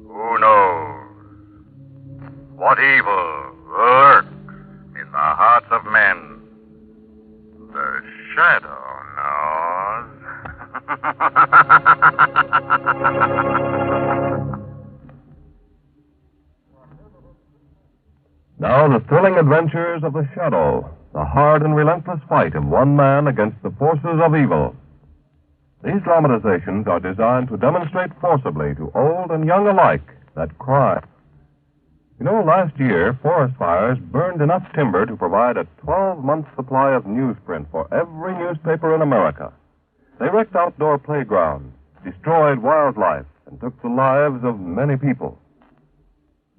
Who knows what evil lurks in the hearts of men? The shadow knows. Now the thrilling adventures of the Shadow, the hard and relentless fight of one man against the forces of evil. These dramatizations are designed to demonstrate forcibly to old and young alike that crime. You know, last year, forest fires burned enough timber to provide a 12-month supply of newsprint for every newspaper in America. They wrecked outdoor playgrounds, destroyed wildlife, and took the lives of many people.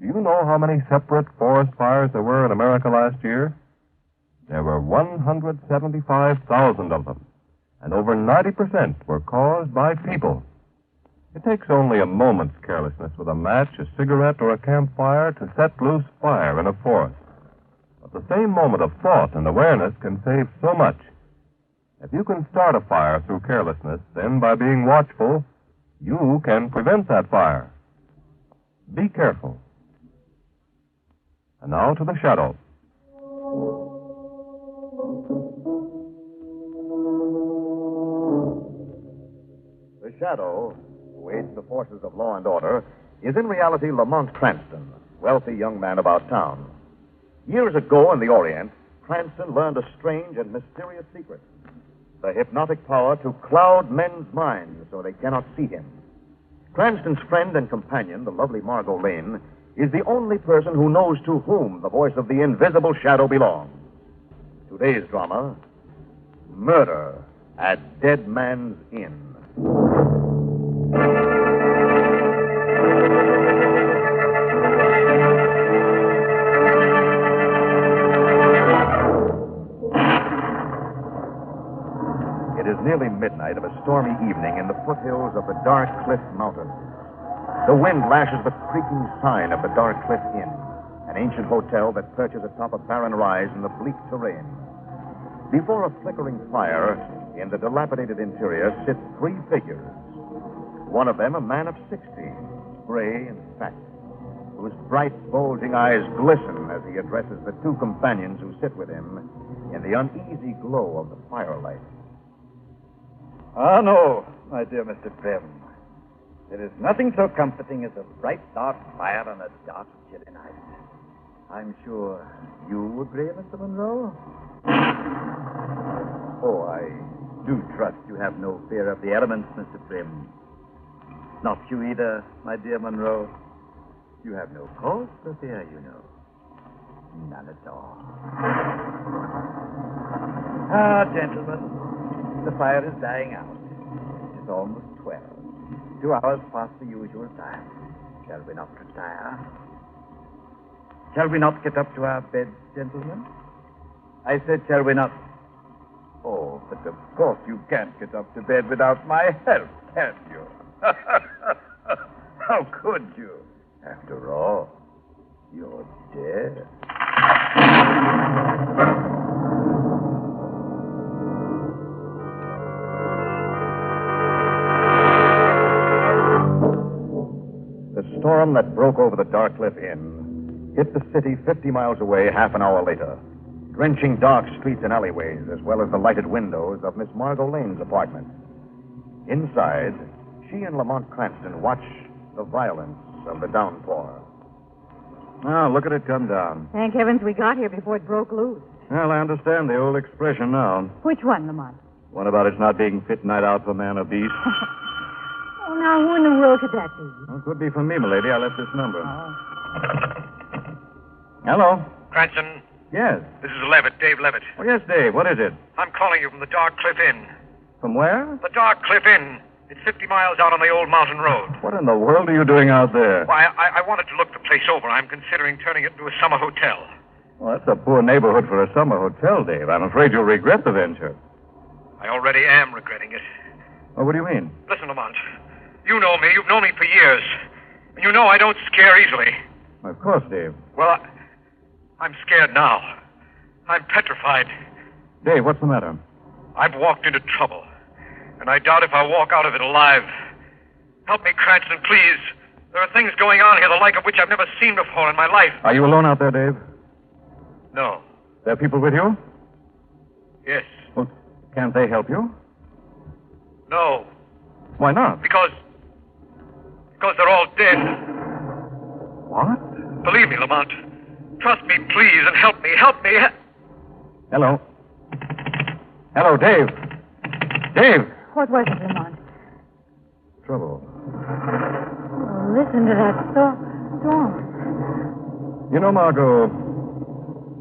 Do you know how many separate forest fires there were in America last year? There were 175,000 of them, and over 90% were caused by people. It takes only a moment's carelessness with a match, a cigarette, or a campfire to set loose fire in a forest. But the same moment of thought and awareness can save so much. If you can start a fire through carelessness, then by being watchful, you can prevent that fire. Be careful. And now to the Shadow. The Shadow, who aids the forces of law and order, is in reality Lamont Cranston, wealthy young man about town. Years ago in the Orient, Cranston learned a strange and mysterious secret: the hypnotic power to cloud men's minds so they cannot see him. Cranston's friend and companion, the lovely Margo Lane, is the only person who knows to whom the voice of the invisible Shadow belongs. Today's drama, Murder at Dead Man's Inn. It is nearly midnight of a stormy evening in the foothills of the Dark Cliff Mountains. The wind lashes the creaking sign of the Dark Cliff Inn, an ancient hotel that perches atop a barren rise in the bleak terrain. Before a flickering fire in the dilapidated interior sit three figures. One of them a man of 60, gray and fat, whose bright, bulging eyes glisten as he addresses the two companions who sit with him in the uneasy glow of the firelight. Ah, no, my dear Mr. Prim. There is nothing so comforting as a bright, dark fire on a dark, chilly night. I'm sure you agree, Mr. Monroe? Oh, I do trust you have no fear of the elements, Mr. Prim. Not you either, my dear Monroe. You have no cause for fear, you know. None at all. Ah, gentlemen, the fire is dying out. It is almost 12. 2 hours past the usual time. Shall we not retire? Shall we not get up to our beds, gentlemen? I said, shall we not? Oh, but of course you can't get up to bed without my help, can you? How could you? After all, you're dead. The storm that broke over the Dark Cliff Inn hit the city 50 miles away half an hour later, drenching dark streets and alleyways, as well as the lighted windows of Miss Margo Lane's apartment. Inside, she and Lamont Cranston watch the violence of the downpour. Oh, look at it come down. Thank heavens we got here before it broke loose. Well, I understand the old expression now. Which one, Lamont? One about it's not being fit night out for man or beast. Oh, now, who in the world could that be? Well, it could be for me, milady. I left this number. Oh. Hello? Cranston, Yes. this is Levet, Dave Levet. Oh, yes, Dave. What is it? I'm calling you from the Dark Cliff Inn. From where? The Dark Cliff Inn. It's 50 miles out on the old mountain road. What in the world are you doing out there? Why, I wanted to look the place over. I'm considering turning it into a summer hotel. Well, that's a poor neighborhood for a summer hotel, Dave. I'm afraid you'll regret the venture. I already am regretting it. Oh, what do you mean? Listen, Lamont. You know me. You've known me for years. And you know I don't scare easily. Of course, Dave. Well, I'm scared now. I'm petrified. Dave, what's the matter? I've walked into trouble. And I doubt if I'll walk out of it alive. Help me, Cranston, please. There are things going on here the like of which I've never seen before in my life. Are you alone out there, Dave? No. There are people with you? Yes. Well, can't they help you? No. Why not? Because they're all dead. What? Believe me, Lamont. Trust me, please, and help me. Help me. Hello. Hello, Dave. Dave! What was it, Lamont? Trouble. Oh, listen to that storm. You know, Margot,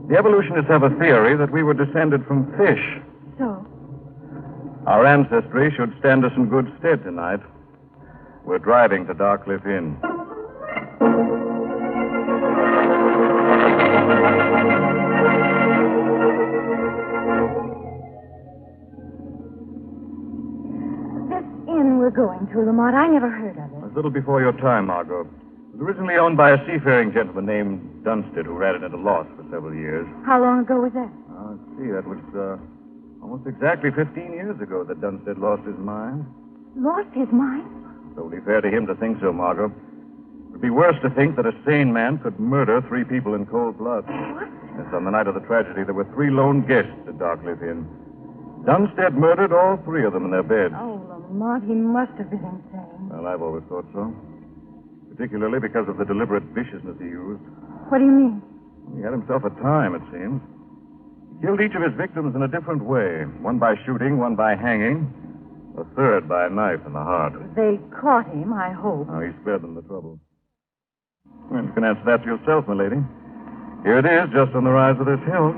the evolutionists have a theory that we were descended from fish. So? Our ancestry should stand us in good stead tonight. We're driving to Darkcliff Inn. This inn we're going to, Lamont, I never heard of it. A little before your time, Margot. It was originally owned by a seafaring gentleman named Dunstead, who ran it at a loss for several years. How long ago was that? Let's see, that was almost exactly 15 years ago that Dunstead lost his mind. Lost his mind? It's only fair to him to think so, Margot. It would be worse to think that a sane man could murder 3 people in cold blood. What? Yes, on the night of the tragedy, there were 3 lone guests at Darkcliff Inn. Dunstead murdered all 3 of them in their beds. Oh, Lamont, he must have been insane. Well, I've always thought so. Particularly because of the deliberate viciousness he used. What do you mean? He had himself a time, it seems. He killed each of his victims in a different way. One by shooting, one by hanging, a third by a knife in the heart. They caught him, I hope. Now, he spared them the trouble. Well, you can answer that yourself, my lady. Here it is, just on the rise of this hill.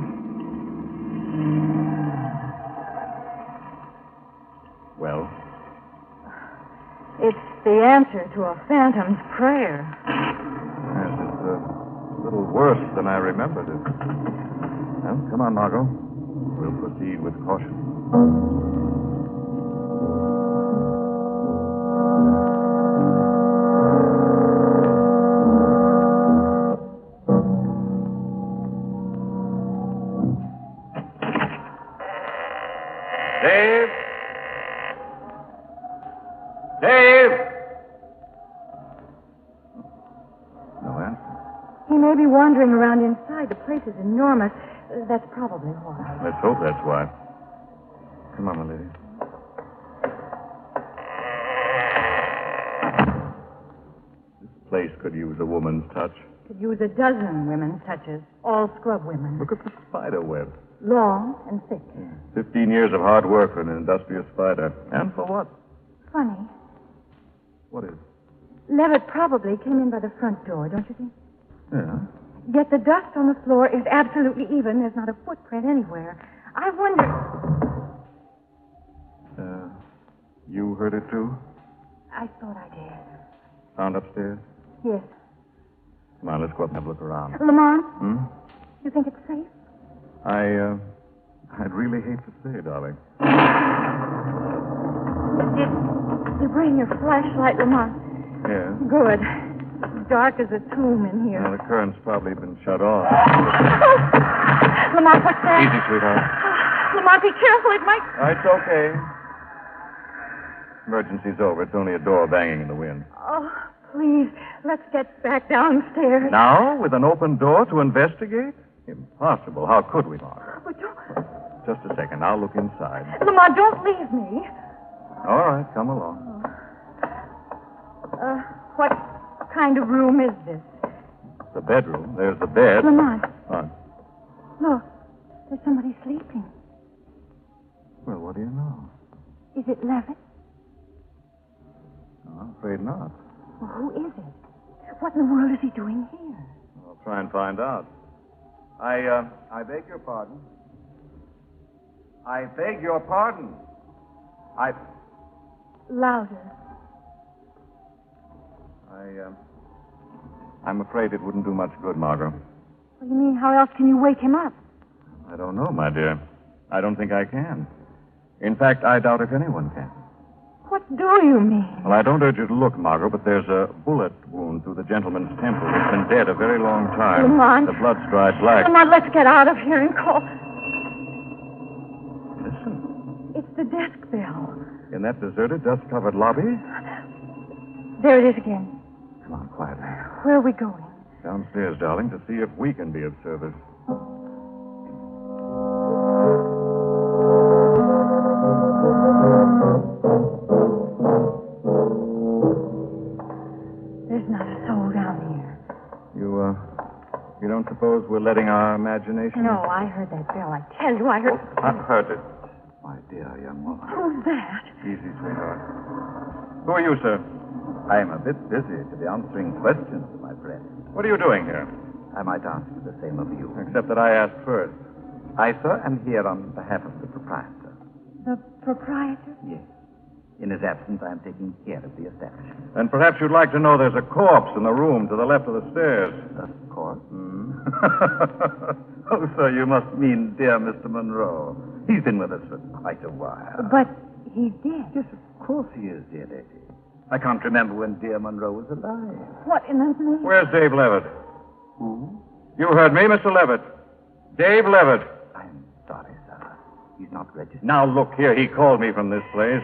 Well? It's the answer to a phantom's prayer. Yes, it's a little worse than I remembered it. Well, come on, Margot. We'll proceed with caution. Dave? Dave! No answer. He may be wandering around inside. The place is enormous. That's probably why. Let's hope that's why. Come on, my lady. This place could use a woman's touch. Could use a dozen women's touches, all scrub women. Look at the spider web. Long and thick. 15 years of hard work for an industrious spider. And for what? Funny. What is? Levitt probably came in by the front door, don't you think? Yeah. Yet the dust on the floor is absolutely even. There's not a footprint anywhere. I wonder... You heard it too? I thought I did. Found upstairs? Yes. Come on, let's go up and have a look around. Lamont, Hmm? you think it's safe? I'd really hate to say, darling. Did you bring your flashlight, Lamont? Yeah. Good. It's dark as a tomb in here. Well, the current's probably been shut off. Lamont, what's that? Easy, sweetheart. Lamont, be careful. It might... It's okay. Emergency's over. It's only a door banging in the wind. Oh, please, let's get back downstairs. Now, with an open door to investigate? Impossible. How could we, Margo? But don't... Just a second. I'll look inside. Lamont, don't leave me. All right, come along. What kind of room is this? The bedroom. There's the bed. Lamont, What? look. There's somebody sleeping. Well, what do you know? Is it Levitt? No, I'm afraid not. Well, who is it? What in the world is he doing here? I'll try and find out. I beg your pardon. I beg your pardon. Louder. I'm afraid it wouldn't do much good, Margot. What do you mean? How else can you wake him up? I don't know, my dear. I don't think I can. In fact, I doubt if anyone can. What do you mean? Well, I don't urge you to look, Margot, but there's a bullet wound through the gentleman's temple. He's been dead a very long time. Lamont. The blood's dried black. Lamont, let's get out of here and call. Listen. It's the desk bell. In that deserted, dust-covered lobby? There it is again. Come on, quietly. Where are we going? Downstairs, darling, to see if we can be of service. There's not a soul down here. You don't suppose we're letting our imagination... No, I heard that bell. I tell you, I heard... I've heard it. My dear young woman. Who's that? Easy, sweetheart. Who are you, sir? I'm a bit busy to be answering questions, my friend. What are you doing here? I might ask the same of you. Except that I asked first. I, sir, am here on behalf of the proprietor. The proprietor? Yes. In his absence, I am taking care of the establishment. And perhaps you'd like to know there's a corpse in the room to the left of the stairs. Of course. Oh, sir, you must mean dear Mr. Monroe. He's been with us for quite a while. But he's dead. Yes, of course he is, dear lady. I can't remember when dear Monroe was alive. What in the name? Where's Dave Levet? Who? You heard me, Mr. Levet. Dave Levet. I'm sorry, sir. He's not registered. Now, look here. He called me from this place.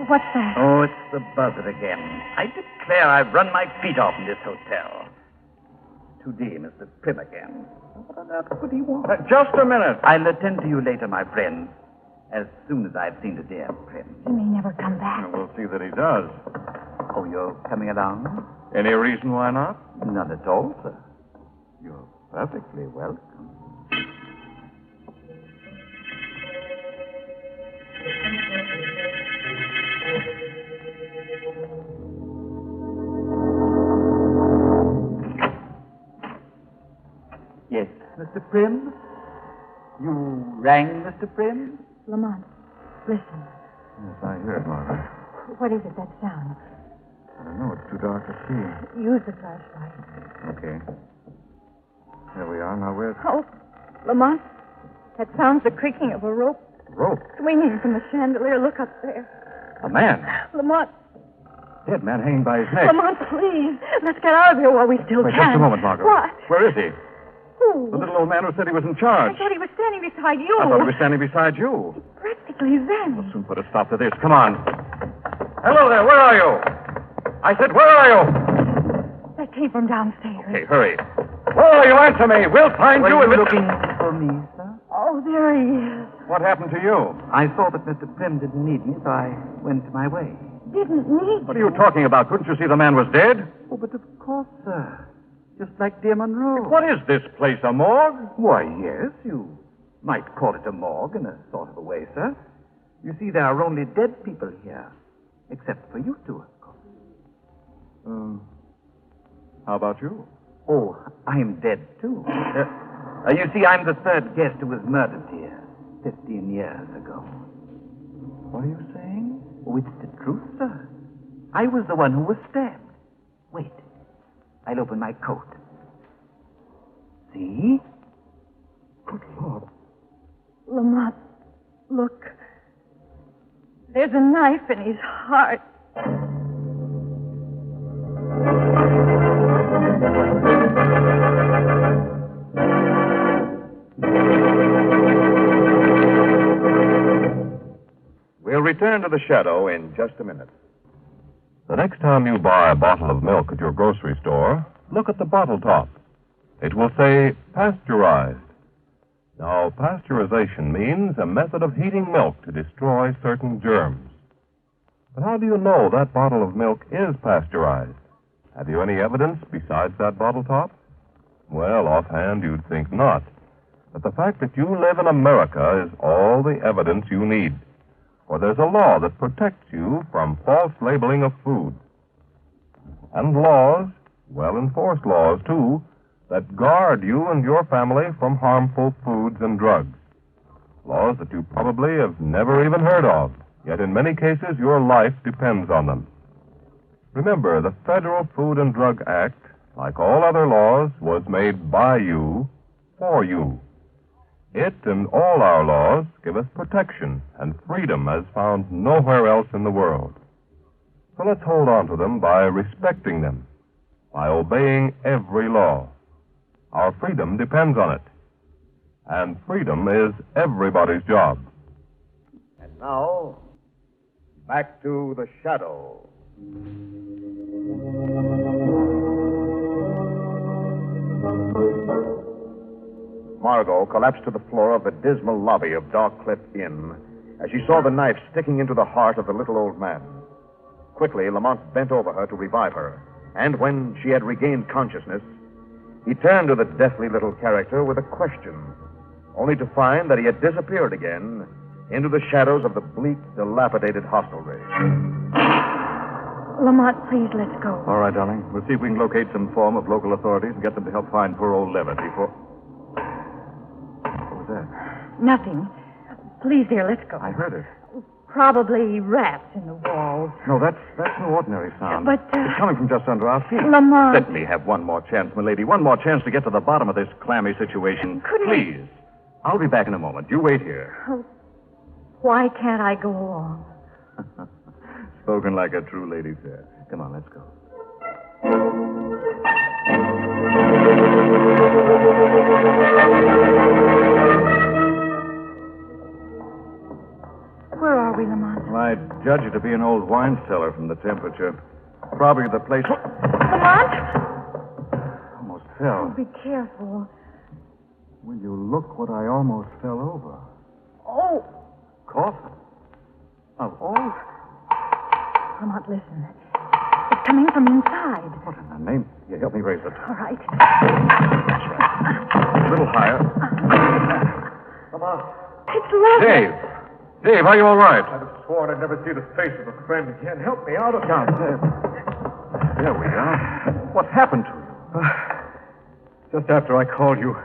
What's that? Oh, it's the buzzer again. I declare I've run my feet off in this hotel. Today, Mr. Prim again. What on earth would he want? Just a minute. I'll attend to you later, my friend, as soon as I've seen the dear Prim. He may never come back. We'll see that he does. Oh, you're coming along? Any reason why not? None at all, sir. You're perfectly welcome. Yes, Mr. Prim? You rang, Mr. Prim? Lamont, listen. Yes, I hear it, Margaret. What is it, that sound? I don't know. It's too dark to see. Use the flashlight. Okay. There we are. Now, where's... Oh, Lamont, that sounds the creaking of a rope rope? swinging from the chandelier. Look up there. A man. Lamont, Dead man hanging by his neck. Lamont, please. Let's get out of here while we still Wait, can. just a moment, Margot. What? Where is he? Who? The little old man who said he was in I charge. thought he was standing beside you. I thought he was standing beside you. Practically then. We'll soon put a stop to this. Come on. Hello there. Where are you? I said, where are you? That came from downstairs. Okay, hurry. Where are you? Answer me. We'll find you. Were you if looking for me, sir? Oh, there he is. What happened to you? I saw that Mr. Prim didn't need me, so I went my way. Didn't need What are you talking about? Couldn't you see the man was dead? Oh, but of course, sir. Just like dear Monroe. What is this place, a morgue? Why, yes, you might call it a morgue in a sort of a way, sir. You see, there are only dead people here. Except for you two, of course. How about you? Oh, I'm dead, too. You see, I'm the third guest who was murdered here 15 years ago. What are you saying? Oh, it's the truth, sir. I was the one who was stabbed. Wait. I'll open my coat. See? Good Lord. Lamont, look. There's a knife in his heart. We'll return to the shadow in just a minute. The next time you buy a bottle of milk at your grocery store, look at the bottle top. It will say pasteurized. Now, pasteurization means a method of heating milk to destroy certain germs. But how do you know that bottle of milk is pasteurized? Have you any evidence besides that bottle top? Well, offhand, you'd think not. But the fact that you live in America is all the evidence you need. For there's a law that protects you from false labeling of food. And laws, well-enforced laws, too, that guard you and your family from harmful foods and drugs. Laws that you probably have never even heard of, yet in many cases your life depends on them. Remember, the Federal Food and Drug Act, like all other laws, was made by you, for you. It and all our laws give us protection and freedom as found nowhere else in the world. So let's hold on to them by respecting them, by obeying every law. Our freedom depends on it. And freedom is everybody's job. And now, back to the shadow. Margot collapsed to the floor of the dismal lobby of Dark Cliff Inn as she saw the knife sticking into the heart of the little old man. Quickly, Lamont bent over her to revive her, and when she had regained consciousness, he turned to the deathly little character with a question, only to find that he had disappeared again into the shadows of the bleak, dilapidated hostelry. Lamont, please, let's go. All right, darling. We'll see if we can locate some form of local authorities and get them to help find poor old Levet before... What was that? Nothing. Please, dear, let's go. I heard it. Probably rats in the walls. No, that's no ordinary sound. But, It's coming from just under our feet. Lamont... Let me have one more chance, my lady. One more chance to get to the bottom of this clammy situation. Please. I'll be back in a moment. You wait here. Oh, why can't I go along? Spoken like a true lady, sir. Come on, let's go. Where are we, Lamont? Well, I judge it to be an old wine cellar from the temperature. Probably the place... Lamont! Almost Oh, fell. be careful. Will you look what I almost fell over? Oh, Coffin. Of all... Lamont, listen. It's coming from inside. What in the name? You help me raise it. All right. That's right. A little higher. Lamont, It's Levet. Dave! Dave, are you all right? I'd have sworn I'd never see the face of a friend again. Help me out of Down here. there we are. What happened to you? Just after I called you,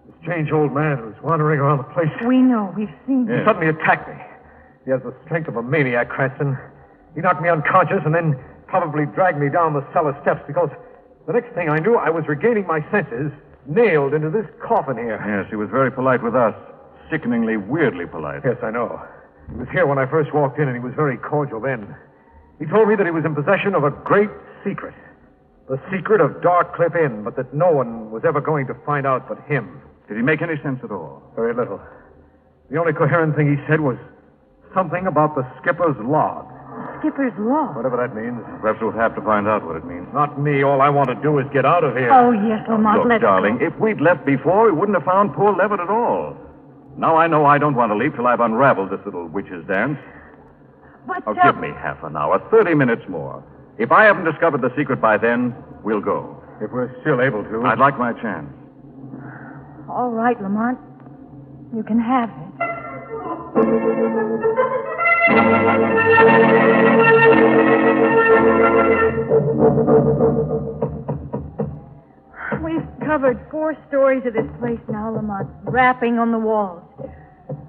this strange old man who was wandering around the place We know. We've seen Yes. it. suddenly attacked me. He has the strength of a maniac, Cranston. He knocked me unconscious and then probably dragged me down the cellar steps because the next thing I knew, I was regaining my senses, nailed into this coffin here. Yes, he was very polite with us. Sickeningly, weirdly polite. Yes, I know. He was here when I first walked in, and he was very cordial then. He told me that he was in possession of a great secret. The secret of Dark Cliff Inn, but that no one was ever going to find out but him. Did he make any sense at all? Very little. The only coherent thing he said was something about the skipper's log. Skipper's log. Whatever that means. Perhaps we'll have to find out what it means. Not me. All I want to do is get out of here. Oh, yes, Lamont, Look, let's darling, go. if we'd left before, we wouldn't have found poor Levitt at all. Now I know I don't want to leave till I've unraveled this little witch's dance. But, Oh, give me half an hour, 30 minutes more. If I haven't discovered the secret by then, we'll go. If we're still able to. I'd like my chance. all right, Lamont. You can have it. We've covered 4 stories of this place now, Lamont. Rapping on the walls.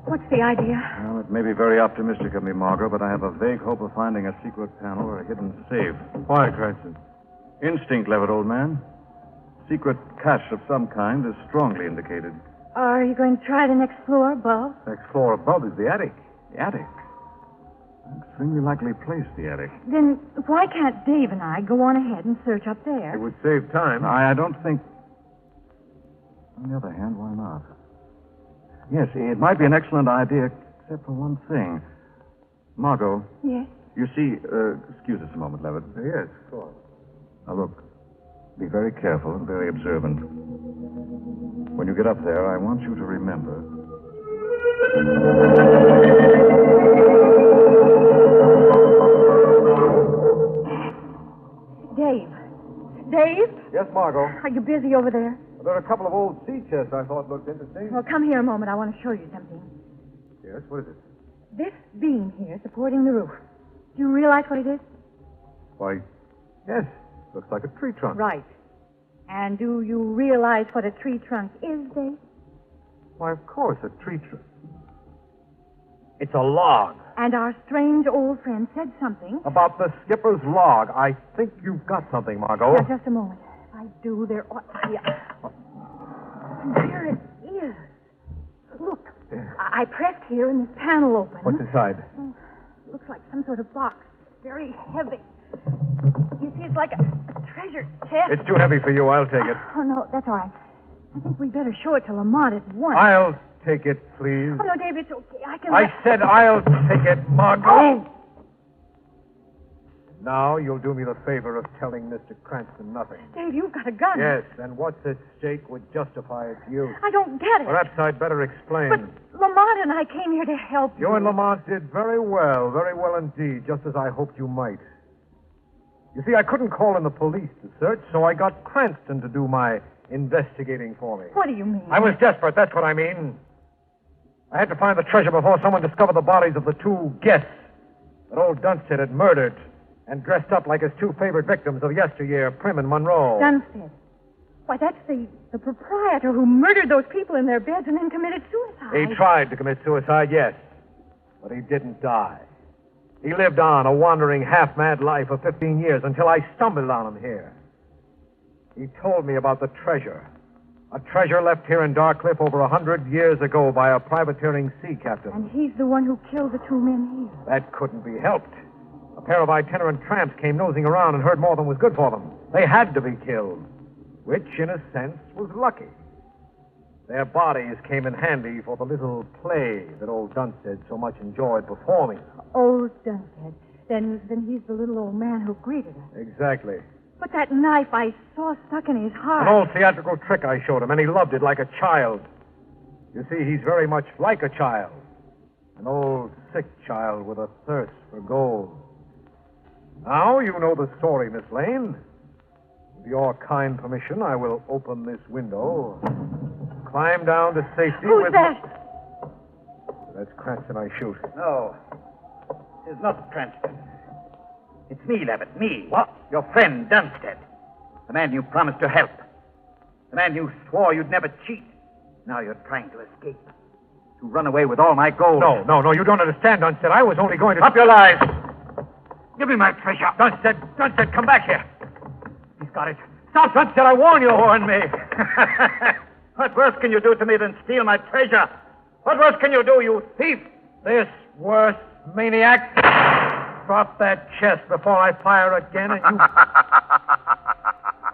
What's the idea? Well, it may be very optimistic of me, Margot, but I have a vague hope of finding a secret panel or a hidden safe. Why, Cranston? Instinct, Levitt, old man. Secret cache of some kind is strongly indicated. Are you going to try the next floor above? Next floor above is the attic. The attic. Extremely likely place, the attic. Then why can't Dave and I go on ahead and search up there? It would save time. I don't think... On the other hand, why not? Yes, it might be an excellent idea, except for one thing. Margot, Yes. you see... excuse us a moment, Levitt. Yes, go on. Now, look. Be very careful and very observant. When you get up there, I want you to remember... Dave. Dave? Yes, Margot. Are you busy over there? There are a couple of old sea chests I thought looked interesting. Well, come here a moment. I want to show you something. Yes, what is it? This beam here supporting the roof. Do you realize what it is? Why, yes. Looks like a tree trunk. Right. And do you realize what a tree trunk is, Dave? Why, of course, a tree trunk. It's a log. And our strange old friend said something. About the skipper's log. I think you've got something, Margot. Now, just a moment. If I do, there ought to be And there it is. Look, I pressed here and this panel opened. What's inside? Looks like some sort of box. very heavy. You see, it's like a treasure chest. It's too heavy for you. I'll take it. Oh, no, that's all right. I think we'd better show it to Lamont at once. I'll take it, please. Oh, no, Dave, it's okay. I said I'll take it, Margo. Oh. Now you'll do me the favor of telling Mr. Cranston nothing. Dave, you've got a gun. Yes, and what's at stake would justify its use. I don't get it. Perhaps I'd better explain. But Lamont and I came here to help you. You and Lamont did very well indeed, just as I hoped you might. You see, I couldn't call in the police to search, so I got Cranston to do my investigating for me. What do you mean? I was desperate, that's what I mean. I had to find the treasure before someone discovered the bodies of the two guests that old Dunstead had murdered and dressed up like his two favorite victims of yesteryear, Prim and Monroe. Dunstead. Why, that's the proprietor who murdered those people in their beds and then committed suicide. He tried to commit suicide, yes, but he didn't die. He lived on a wandering, half-mad life for 15 years until I stumbled on him here. He told me about the treasure. A treasure left here in Darkcliff over 100 years ago by a privateering sea captain. And he's the one who killed the two men here. That couldn't be helped. A pair of itinerant tramps came nosing around and heard more than was good for them. They had to be killed, which, in a sense, was lucky. Their bodies came in handy for the little play that old Dunstead so much enjoyed performing. Old Dunstead. Then he's the little old man who greeted us. Exactly. But that knife I saw stuck in his heart. An old theatrical trick I showed him, and he loved it like a child. You see, he's very much like a child. An old, sick child with a thirst for gold. Now you know the story, Miss Lane. With your kind permission, I will open this window, climb down to safety Who's that? That's Cranston I shoot. No, it's not Cranston. It's me, Levet, me. What? Your friend, Dunstead. The man you promised to help. The man you swore you'd never cheat. Now you're trying to escape. To run away with all my gold. No, you don't understand, Dunstead. I was only going to... Stop your lies. Give me my treasure. Dunstead, come back here. He's got it. Stop, Dunstead, I warn you. Warn me. What worse can you do to me than steal my treasure? What worse can you do, you thief? This worse maniac. Drop that chest before I fire again, and you...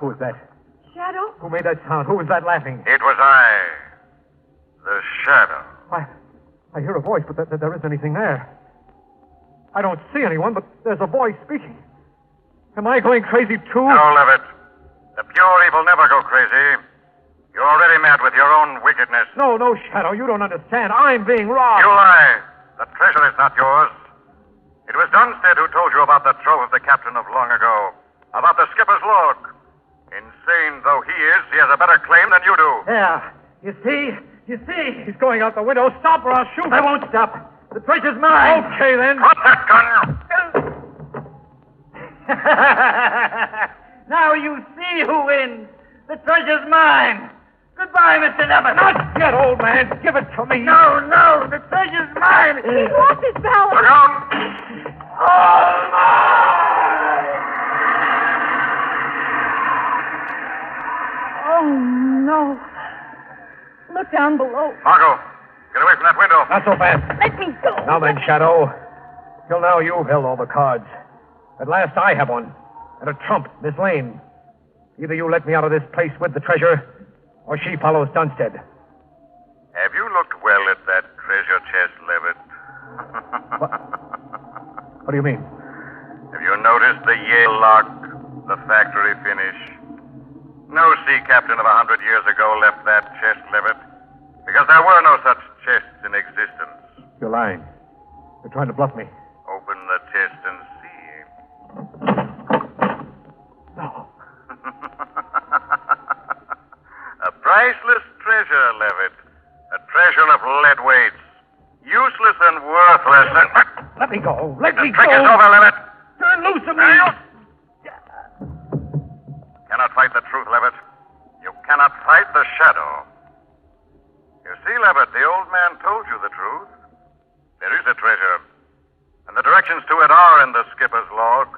Who is that? Shadow? Who made that sound? Who was that laughing? It was I, the Shadow. I hear a voice, but there isn't anything there. I don't see anyone, but there's a voice speaking. Am I going crazy, too? No, Levitt. The pure evil never go crazy. You're already mad with your own wickedness. No, Shadow, you don't understand. I'm being robbed. You lie. The treasure is not yours. It was Dunstead who told you about the trove of the captain of long ago. About the skipper's log. Insane though he is, he has a better claim than you do. Yeah. You see? He's going out the window. Stop or I'll shoot. I won't stop. The treasure's mine. Okay, then. Drop that gun. Now you see who wins. The treasure's mine. Goodbye, Mr. Levet. Not yet, old man. Give it to me. No. The treasure's mine. He's lost his balance. Look out. All mine. Oh, no. Look down below. Margo, get away from that window. Not so fast. Let me go. Now then, Shadow. Till now, you've held all the cards. At last, I have one. And a trump, Miss Lane. Either you let me out of this place with the treasure, or she follows Dunstead. Have you looked well at that treasure chest, Levitt? What do you mean? Have you noticed the Yale lock, the factory finish? No sea captain of 100 years ago left that chest, Levitt, because there were no such chests in existence. You're lying. You're trying to bluff me. Open the chest and see. No. A priceless treasure, Levitt. A treasure of lead weights. Useless and worthless. Let me go. Let me The trick go. is over, Levitt. Turn loose of me. Cannot fight the truth, Levitt. You cannot fight the shadow. You see, Levitt, the old man told you the truth. There is a treasure. And the directions to it are in the skipper's log.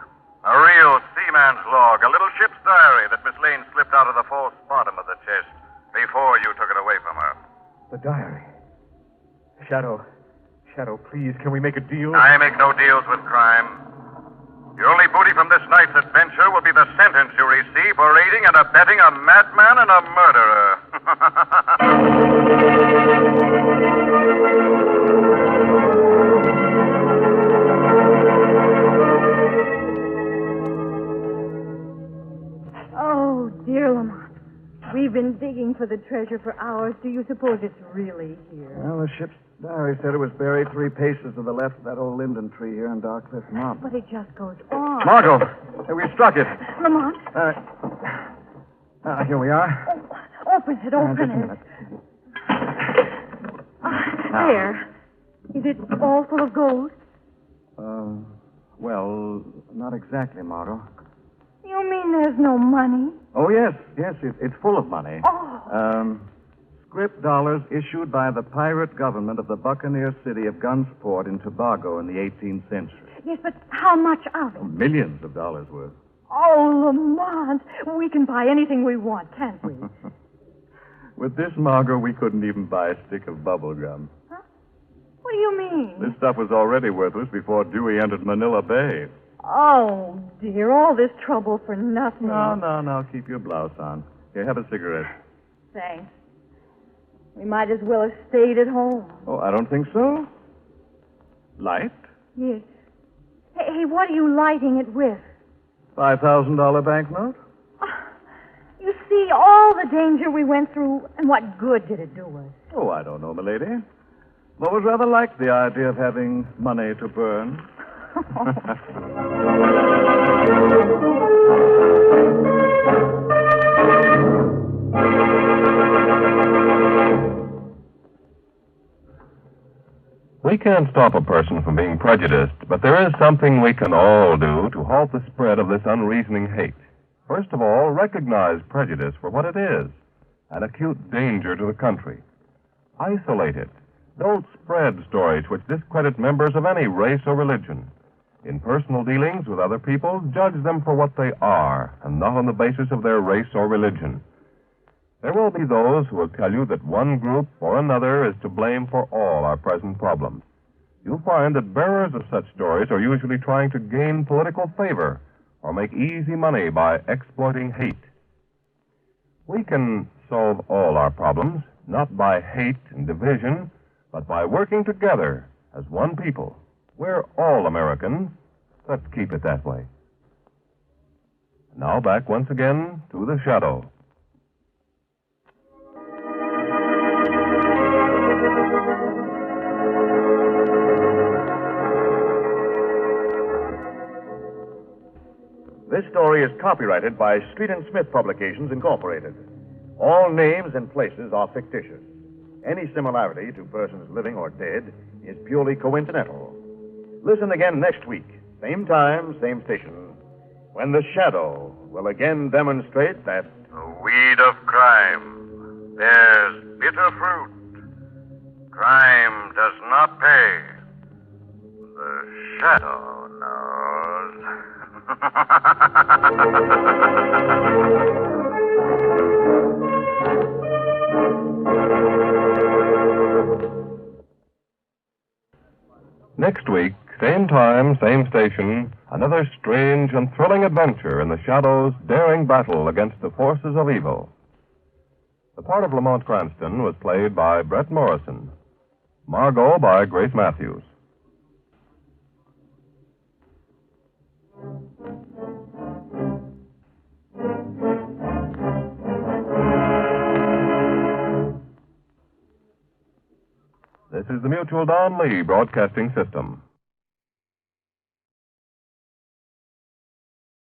A real seaman's log. A little ship's diary that Miss Lane slipped out of the false bottom of the chest before you took it away from her. The diary. Shadow, please, can we make a deal? I make no deals with crime. Your only booty from this night's adventure will be the sentence you receive for aiding and abetting a madman and a murderer. Oh, dear Lamont. We've been digging for the treasure for hours. Do you suppose it's really here? Well, the ship's diary said it was buried 3 paces to the left of that old linden tree here in Darkcliff Mountain. But it just goes on. Margot, we struck it. Lamont, Here we are. open it, open Just a it. minute. There. Is it all full of gold? Well, not exactly, Margot. You mean there's no money? Oh, yes, it's full of money. Oh. Scrip dollars issued by the pirate government of the buccaneer city of Gunsport in Tobago in the 18th century. Yes, but how much of it? Millions of dollars worth. Oh, Lamont, we can buy anything we want, can't we? With this, Margot, we couldn't even buy a stick of bubble gum. Huh? What do you mean? This stuff was already worthless before Dewey entered Manila Bay. Oh, dear, all this trouble for nothing. No, keep your blouse on. Here, have a cigarette. Thanks. We might as well have stayed at home. Oh, I don't think so. Light? Yes. Hey, what are you lighting it with? $5,000 banknote? You see, all the danger we went through, and what good did it do us? Oh, I don't know, milady. But was rather liked the idea of having money to burn. We can't stop a person from being prejudiced, but there is something we can all do to halt the spread of this unreasoning hate. First of all, recognize prejudice for what it is, an acute danger to the country. Isolate it. Don't spread stories which discredit members of any race or religion. In personal dealings with other people, judge them for what they are, and not on the basis of their race or religion. There will be those who will tell you that one group or another is to blame for all our present problems. You'll find that bearers of such stories are usually trying to gain political favor or make easy money by exploiting hate. We can solve all our problems, not by hate and division, but by working together as one people. We're all Americans. Let's keep it that way. Now back once again to the shadow. This story is copyrighted by Street and Smith Publications, Incorporated. All names and places are fictitious. Any similarity to persons living or dead is purely coincidental. Listen again next week, same time, same station, when the shadow will again demonstrate that The weed of crime bears bitter fruit. Crime does not pay. The shadow knows. Next week, same time, same station, another strange and thrilling adventure in the Shadow's daring battle against the forces of evil. The part of Lamont Cranston was played by Brett Morrison. Margot by Grace Matthews. This is the Mutual Don Lee Broadcasting System.